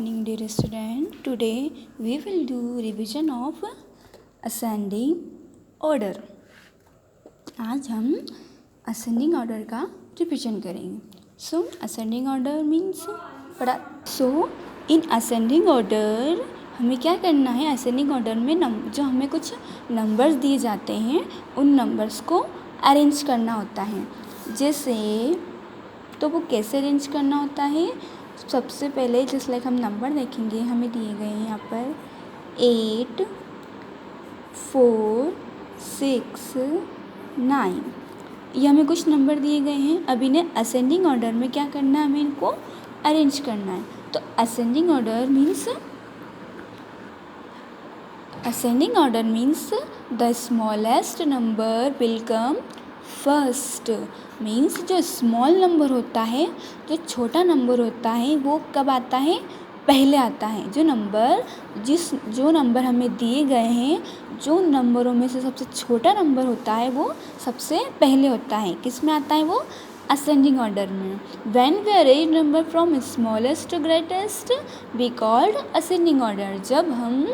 morning, dear student. Today we will do revision of ascending order. आज हम ascending order का revision करेंगे. So ascending order means in ascending order हमें क्या करना है. ascending order में जो हमें कुछ नंबर्स दिए जाते हैं उन नंबर्स को अरेंज करना होता है. जैसे तो वो कैसे अरेंज करना होता है. सबसे पहले जस्ट लाइक हम नंबर देखेंगे. हमें दिए गए हैं यहाँ पर 8, 4, 6, 9. ये हमें कुछ नंबर दिए गए हैं. अब इन्हें असेंडिंग ऑर्डर में क्या करना है, हमें इनको अरेंज करना है. तो ascending order means the smallest number will come first. Means जो स्मॉल नंबर होता है, जो छोटा नंबर होता है, वो कब आता है, पहले आता है. जो नंबर हमें दिए गए हैं, जो नंबरों में से सबसे छोटा नंबर होता है वो सबसे पहले होता है. किस में आता है वो, असेंडिंग ऑर्डर में. When we arrange number from smallest to greatest we called ascending order. जब हम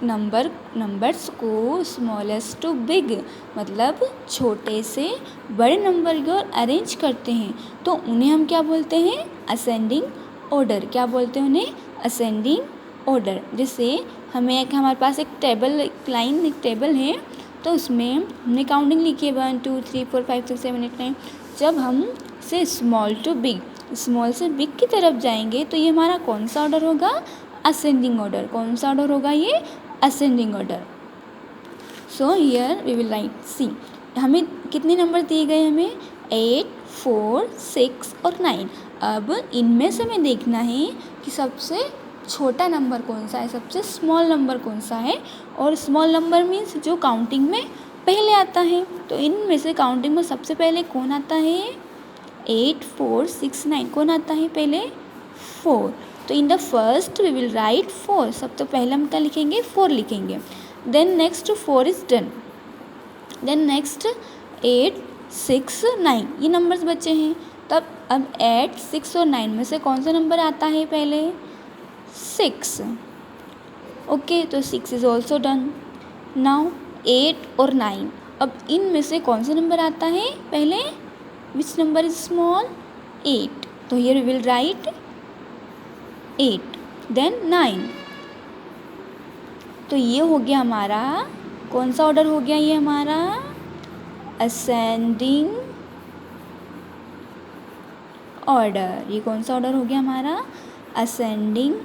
नंबर्स को स्मॉलेस्ट टू बिग मतलब छोटे से बड़े नंबर की ओर अरेंज करते हैं तो उन्हें हम क्या बोलते हैं, असेंडिंग ऑर्डर. क्या बोलते हैं उन्हें, असेंडिंग ऑर्डर. जैसे हमारे पास एक टेबल है तो उसमें हमने काउंटिंग लिखी है 1 2 3 4 5 6 7 8 9. जब हम से स्मॉल टू बिग, स्मॉल से बिग की तरफ जाएंगे तो ये हमारा कौन सा ऑर्डर होगा, असेंडिंग ऑर्डर. कौन सा ऑर्डर होगा ये, ascending order. So here we will write. See हमें कितने नंबर दिए गए, हमें 8, 4, 6 और 9. अब इनमें से हमें देखना है कि सबसे छोटा नंबर कौन सा है, सबसे स्मॉल नंबर कौन सा है. और स्मॉल नंबर मीन्स जो काउंटिंग में पहले आता है. तो इनमें से काउंटिंग में सबसे पहले कौन आता है, 8, 4, 6, 9. कौन आता है पहले, 4. तो in the first we will write 4. सब तो पहले हम क्या लिखेंगे, 4 लिखेंगे. Then next 4 is done. Then next 8, 6, 9 ये नंबर्स बचे हैं. तब अब 8, 6 और 9 में से कौन सा नंबर आता है पहले, 6. ओके तो 6 इज ऑल्सो डन. नाउ 8 और 9. अब इनमें से कौन सा नंबर आता है पहले, विच नंबर इज स्मॉल, 8. तो here we will write 8. Then 9. तो ये हो गया हमारा कौन सा ऑर्डर हो गया, ये हमारा असेंडिंग ऑर्डर. ये कौन सा ऑर्डर हो गया हमारा, असेंडिंग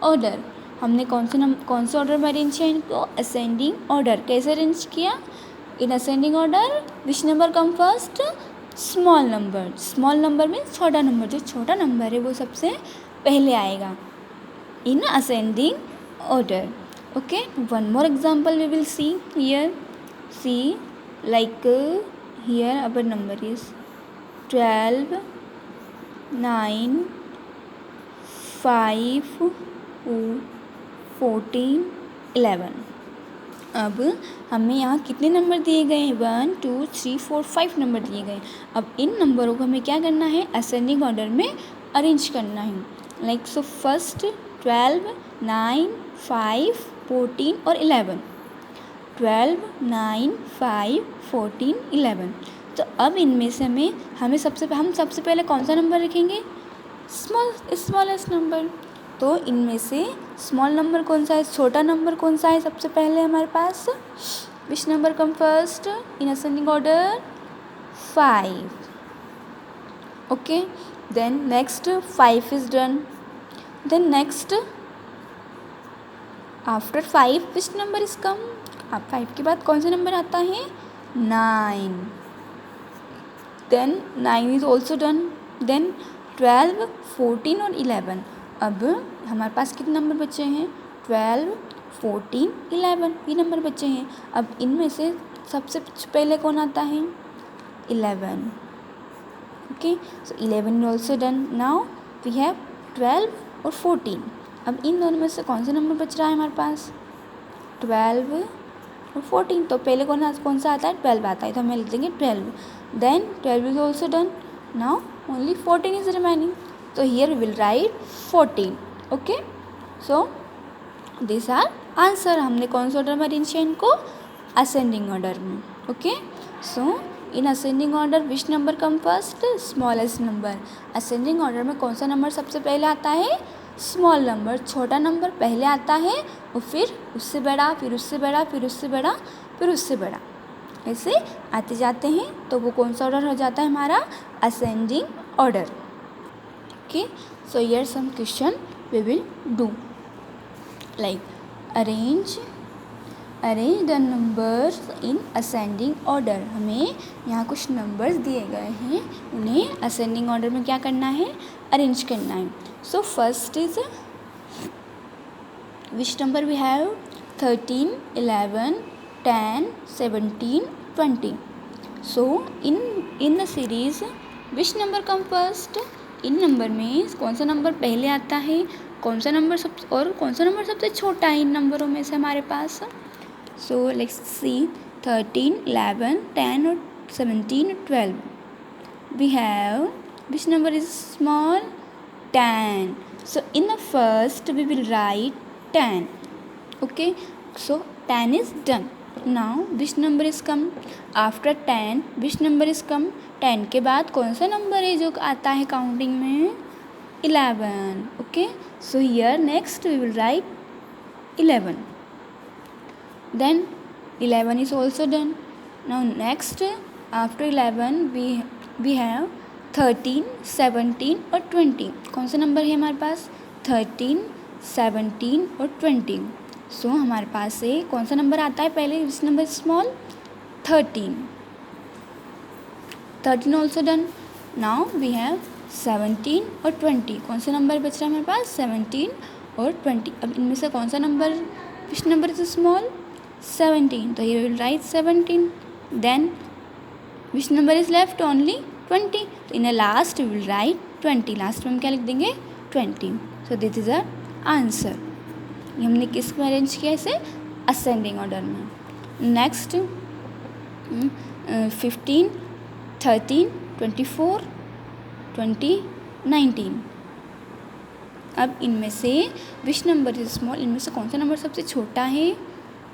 ऑर्डर. हमने कौन से ऑर्डर में अरेंज किया इनको, असेंडिंग ऑर्डर. कैसे अरेंज किया, इन ascending order which number come first, small number. Small number में छोटा नंबर, जो छोटा नंबर है वो सबसे पहले आएगा in ascending order. Okay one more example we will see here. See like here our number is 12, 9, 5, 14, 11. अब हमें यहाँ कितने नंबर दिए गए हैं, 1 2 3 4 5 नंबर दिए गए. अब इन नंबरों को हमें क्या करना है, असेंडिंग ऑर्डर में अरेंज करना है. लाइक सो फर्स्ट 12, 9, 5, 14 और 11. 12, 9, 5, 14, 11. तो अब इनमें से हम सबसे पहले कौन सा नंबर रखेंगे, स्मॉलेस्ट नंबर. तो इनमें से स्मॉल नंबर कौन सा है, छोटा नंबर कौन सा है सबसे पहले हमारे पास, which number come first in ascending order, 5. Okay then next 5 is done. Then next after 5 which number is come, अब 5 के बाद कौन सा नंबर आता है, 9. Then 9 is also done. Then 12, 14 और 11. अब हमारे पास कितने नंबर बचे हैं, 12, 14, 11 ये नंबर बचे हैं. अब इनमें से सबसे पहले कौन आता है, 11. Okay so 11 is also done. Now we have 12 और 14. अब इन दोनों में से कौन सा नंबर बच रहा है हमारे पास, 12 और 14. तो पहले कौन सा आता है, 12 आता है. तो हमें लिख देंगे 12. Then 12 is also done. Now only 14 is remaining. So here we will write 14. Okay. So these are answer. हमने कौन से ऑर्डर में अरेंज किया इनको? असेंडिंग ऑर्डर में. Okay. So in ascending order which number come first? Smallest number. Ascending order में कौन सा नंबर सबसे पहले आता है? Small number. छोटा नंबर पहले आता है और फिर उससे बड़ा, फिर उससे बड़ा, फिर उससे बड़ा, फिर उससे बड़ा, ऐसे आते जाते हैं. तो वो कौन सा ऑर्डर हो जाता है हमारा? Ascending order. Okay. So here some question we will do. Like arrange the numbers in ascending order. हमें यहाँ कुछ नंबर्स दिए गए हैं, उन्हें ascending order में क्या करना है? अरेंज करना है. So first is which number we have? 13, 11, 10, 17, 20. So in the series which number come first? In number में कौन सा नंबर पहले आता है, कौन सा नंबर सबसे छोटा है इन नंबरों में से हमारे पास? सो लेट्स सी 13, 11, 10 और 17 और 12. We have which number is small? 10. So in the first we will write 10. Okay. So 10 is done. Now which number is come after 10? Which number is come? 10 के बाद कौन सा नंबर है जो आता है काउंटिंग में? 11. Okay. So here next we will write 11. Then 11 is also done. Now next after 11 we have 13, 17 और 20. कौन सा नंबर है हमारे पास? 13, 17 और 20. So हमारे पास से कौन सा नंबर आता है पहले? Which number small? 13. 13 also done. Now we have 17 और 20. कौन सा नंबर बच रहा है हमारे पास? 17 और 20. अब इनमें से कौन सा number, which number is small? 17. तो ये will write 17. Then which number is left? Only 20. तो in last we will write 20. लास्ट में हम क्या लिख देंगे? 20. So this is a answer. ये हमने किस में अरेंज किया? इसे असेंडिंग ऑर्डर में. नेक्स्ट 15, 13, 24, 20, 19. अब इनमें से विच नंबर इज स्मॉल? इनमें से कौन सा नंबर सबसे छोटा है?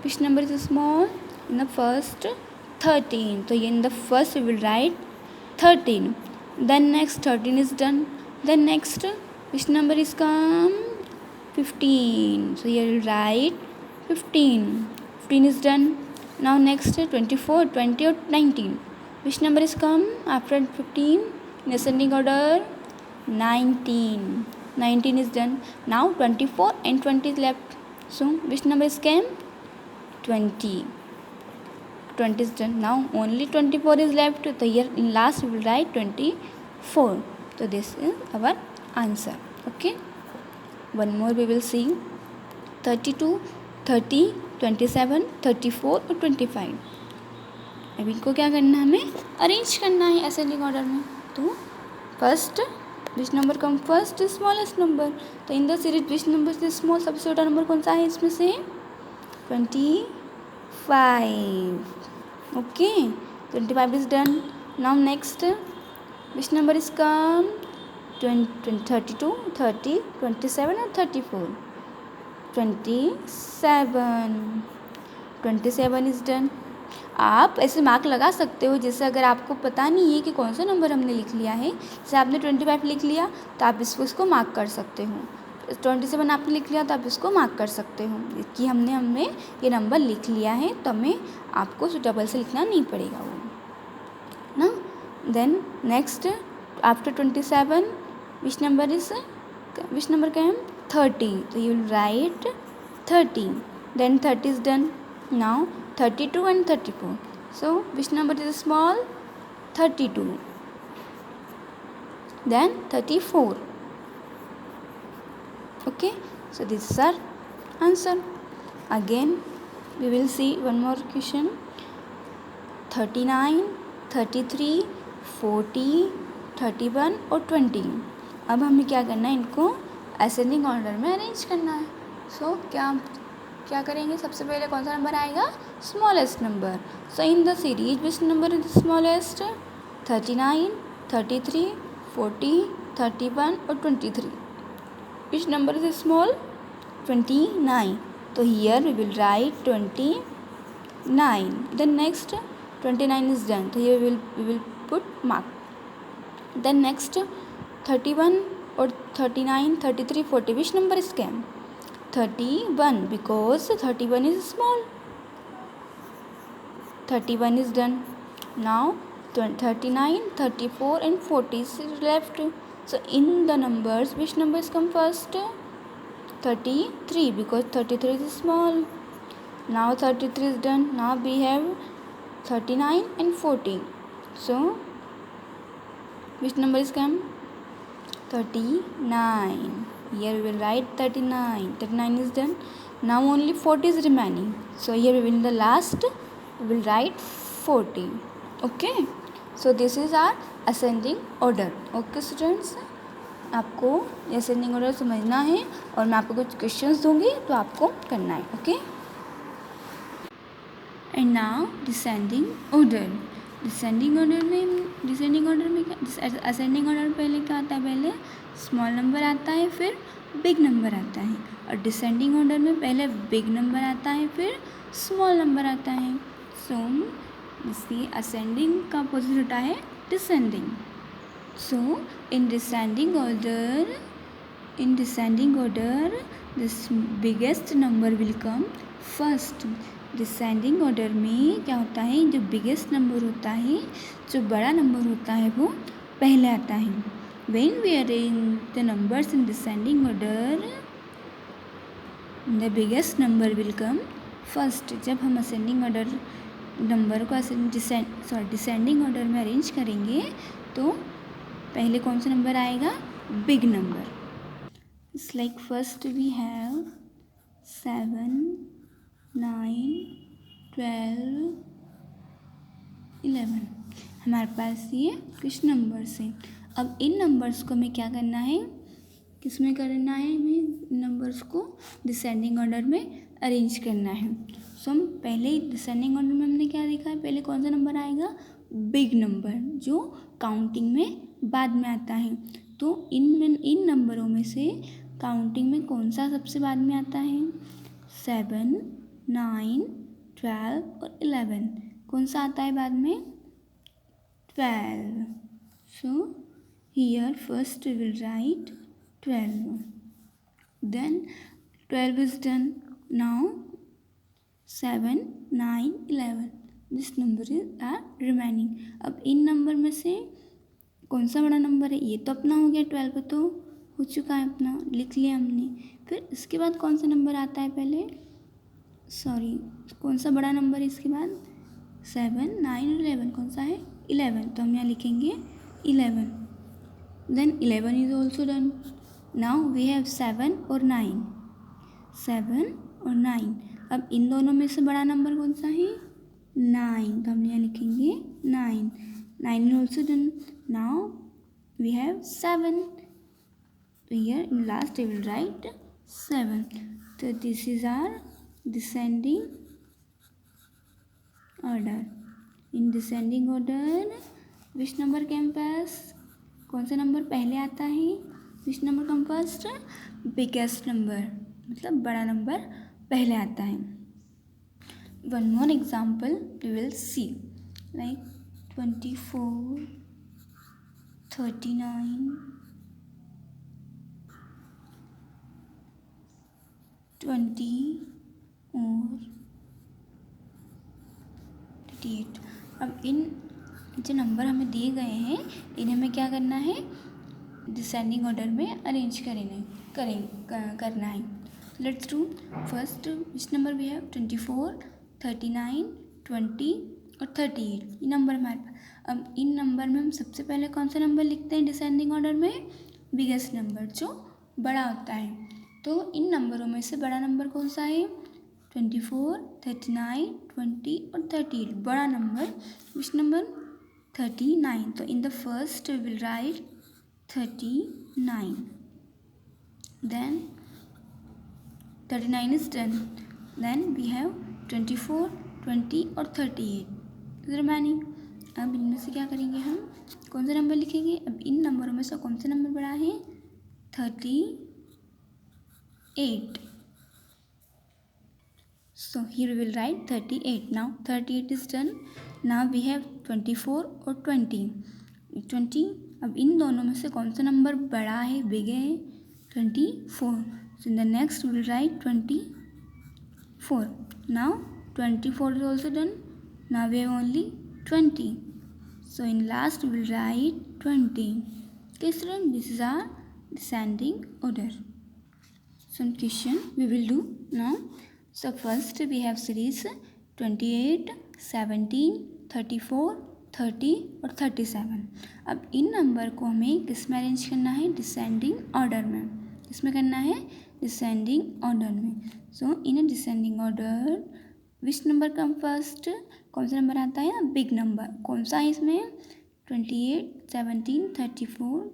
Which number is small? In the first 13. तो ये in the first we will write 13. Then next 13 is done. Then next which number is come? 15. So ये will write 15. 15 is done. Now next 24, 20 और 19. Which number is come after 15? In ascending order 19. 19 is done. Now 24 and 20 is left. So which number is came? 20. 20 is done. Now only 24 is left. So here in last we will write 24. So this is our answer. Okay. One more we will see. 32, 30, 27, 34 और 25. अब इनको क्या करना है? हमें arrange करना है ascending order में. तो first which number come first? Smallest number. तो in the series which number से स्मॉल? सबसे छोटा नंबर कौन सा है इसमें से? 25. Okay. 25 is done. Now next which number is come? 32, 30, 27 और 34. 27 इज डन. आप ऐसे मार्क लगा सकते हो, जैसे अगर आपको पता नहीं है कि कौन सा नंबर हमने लिख लिया है, जैसे आपने 25 लिख लिया तो आप इसको मार्क कर सकते हो. 27 आपने लिख लिया तो आप इसको मार्क कर सकते हो कि हमने ये नंबर लिख लिया है, तो हमें आपको सुटेबल से लिखना नहीं पड़ेगा वो ना. Then next after 27 which number का है? 30. तो you will write 30. Then 30 is done. Now 32 and 34. So which number is small? 32. Then 34. Okay. So this is our answer. Again we will see one more question. 39, 33, 40, 31 और 20. अब हमें क्या करना है? इनको असेंडिंग ऑर्डर में अरेंज करना है. सो क्या करेंगे? सबसे पहले कौन सा नंबर आएगा? Smallest number. So in the series which number is smallest? 39, 33, 40, 31 or 23? Which number is small? 29. So here we will write 29. Then next 29 is done. So here we will put mark. Then next 31 or 39, 33, 40. Which number is came? 31, because 31 is small. 31 is done. Now 39, 34 and 40 is left. So in the numbers, which numbers come first? 33, because 33 is small. Now 33 is done. Now we have 39 and 40. So which number is come? 39. Here we will write 39. 39 is done. Now only 40 is remaining. So here we will, in the last we will write 40. Okay. So this is our ascending order. Okay students, आपको ascending order समझना है और मैं आपको कुछ questions दूंगी तो आपको करना है. Okay. And now descending order. Descending order में क्या, असेंडिंग ऑर्डर में पहले क्या आता है? पहले स्मॉल नंबर आता है, फिर बिग नंबर आता है. और डिसेंडिंग ऑर्डर में पहले बिग नंबर आता है, फिर स्मॉल नंबर आता है. सो इसलिए असेंडिंग का अपोजिट होता है descending. So in descending order this biggest number will come first. Descending order में क्या होता है? जो बिगेस्ट नंबर होता है, जो बड़ा नंबर होता है, वो पहले आता है. When we arrange the numbers in descending order, the biggest number will come first. जब हम असेंडिंग ऑर्डर नंबर को डिसेंडिंग ऑर्डर में अरेंज करेंगे तो पहले कौन सा नंबर आएगा? Big number. It's like first we have 7, 9, 12, 11. हमारे पास ये कुछ नंबर्स हैं. अब इन नंबर्स को हमें क्या करना है? किस में करना है? हमें नंबर्स को डिसेंडिंग ऑर्डर में अरेंज करना है. सो हम पहले डिसेंडिंग ऑर्डर में हमने क्या देखा है? पहले कौन सा नंबर आएगा? बिग नंबर, जो काउंटिंग में बाद में आता है. तो इन नंबरों में से काउंटिंग में कौन सा सबसे बाद में आता है? 7, 9, 12 और 11. कौन सा आता है बाद में? 12. So here first we will write 12. Then 12 is done. Now 7, 9, 11. This number is are remaining. अब इन नंबर में से कौन सा बड़ा नंबर है? ये तो अपना हो गया. 12 तो हो चुका है अपना, लिख लिया हमने. फिर इसके बाद कौन सा नंबर आता है? पहले कौन सा बड़ा नंबर है इसके बाद? 7, 9 और 11. कौन सा है? 11. तो हम यहाँ लिखेंगे 11. Then 11 is also done. Now we have 7 और 9. 7 और 9. अब इन दोनों में से बड़ा नंबर कौन सा है? 9. तो हम यहाँ लिखेंगे 9. 9 is also done. Now we have 7. So here in last I will write 7. So this is our descending order. In descending order which number came first? कौन सा नंबर पहले आता है? which number come first? biggest number, मतलब बड़ा number पहले आता है. One more example we will see, like 24, 39, 20 और 38. अब इन जो नंबर हमें दिए गए हैं इन्हें हमें क्या करना है? डिसेंडिंग ऑर्डर में अरेंज करना है. Let's do. First which number we have? 24, 39, 20 और 38. ये नंबर हमारे पास. अब इन नंबर में हम सबसे पहले कौन सा नंबर लिखते हैं डिसेंडिंग ऑर्डर में? बिगेस्ट नंबर, जो बड़ा होता है. तो इन नंबरों में से बड़ा नंबर कौन सा है? 24, 39, 20 और 38. बड़ा नंबर विच नंबर? 39. तो in the first we will write 39. Then 39 is done. Then we have 24, 20 और 38 is remaining. अब इनमें से क्या करेंगे हम, कौन सा नंबर लिखेंगे। अब इन नंबरों में से कौन सा नंबर बड़ा है, 38। So here we will write 38. Now 38 is done. Now we have 24 और 20. 20, अब इन दोनों में से कौन सा नंबर बड़ा है, बिग है, 24. So in the next we will write 24. Now 24 is also done. Now we have only 20. So in last we will write 20. Okay students, this is our descending order. Some question we will do now. So first we have series 28, 17, 34, 30 और 37. अब इन number को हमें किस में arrange करना है, descending order में. किसमें करना है, डिसेंडिंग ऑर्डर में. So in a descending order which number come first, कौन सा नंबर आता है, बिग नंबर. कौन सा है इसमें, 28, 17, 34,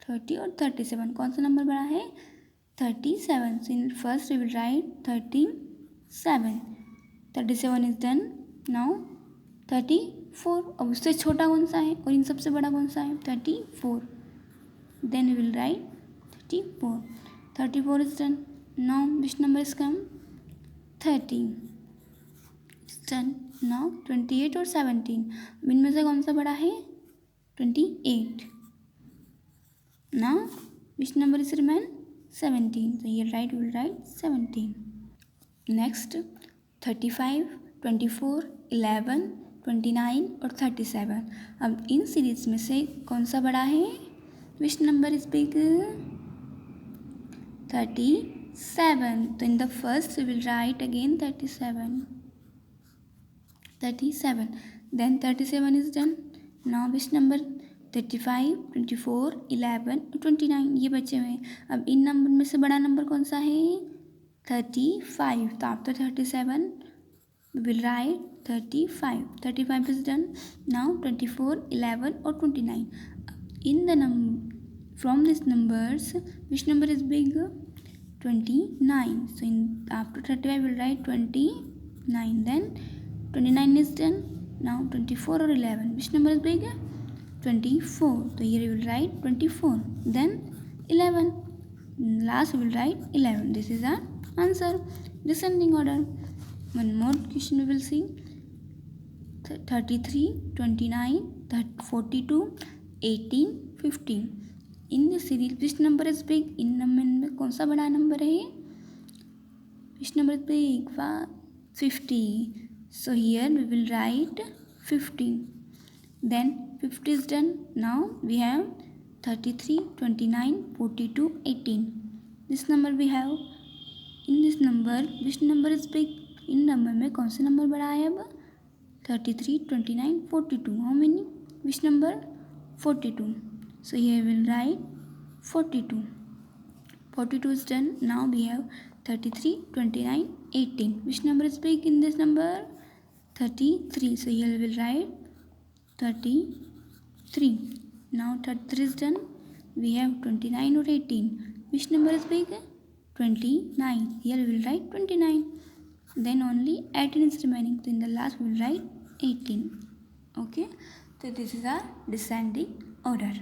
30 और 37. कौन सा नंबर बड़ा है, 37. So in first we will write 37. 37 is done. Now 34. अब उससे छोटा कौन सा है और इन सबसे बड़ा कौन सा है, 34. Then we will write 34. 34 is done. Now which number is come, 30. It's done. Now 28 और 17. इनमें से कौन सा बड़ा है, 28. Now which number is remain, 17. So here we will write 17. Next 35, 24, 11, 29 और 37. अब इन सीरीज में से कौन सा बड़ा है, विच नंबर इज बिग, 37. तो in the first we will write again 37. Then 37 is done. Now which number, 35, 24, 11 और 29 ये बचे हुए हैं. अब इन नंबर में से बड़ा नंबर कौन सा है, 35. तो after 37 we will write 35. 35 is done. Now 24, 11 और 29. In the from these numbers which number is big, 29. So in after 35 we will write 29. Then 29 is done. Now 24 or 11, which number is big, 24. So here we will write 24. Then 11. Last we will write 11. This is our answer, descending order. One more question we will see. 33, 29, 42, 18, 15. In this series which number is big, in number में कौन सा बड़ा number है, which number is big, 50. So here we will write 50. Then 50 is done. Now we have 33, 29, 42, 18. This number we have. In this number which number is big, in number में कौन सा number बड़ा है, अब 33, 29, 42. How many, which number, 42. So here we will write 42. 42 is done. Now we have 33, 29, 18. Which number is big in this number, 33. So here we will write 33. Now 33 is done. We have 29 or 18. Which number is big, 29. Here we will write 29. Then only 18 is remaining. So in the last we will write 18. Okay. So this is our descending order.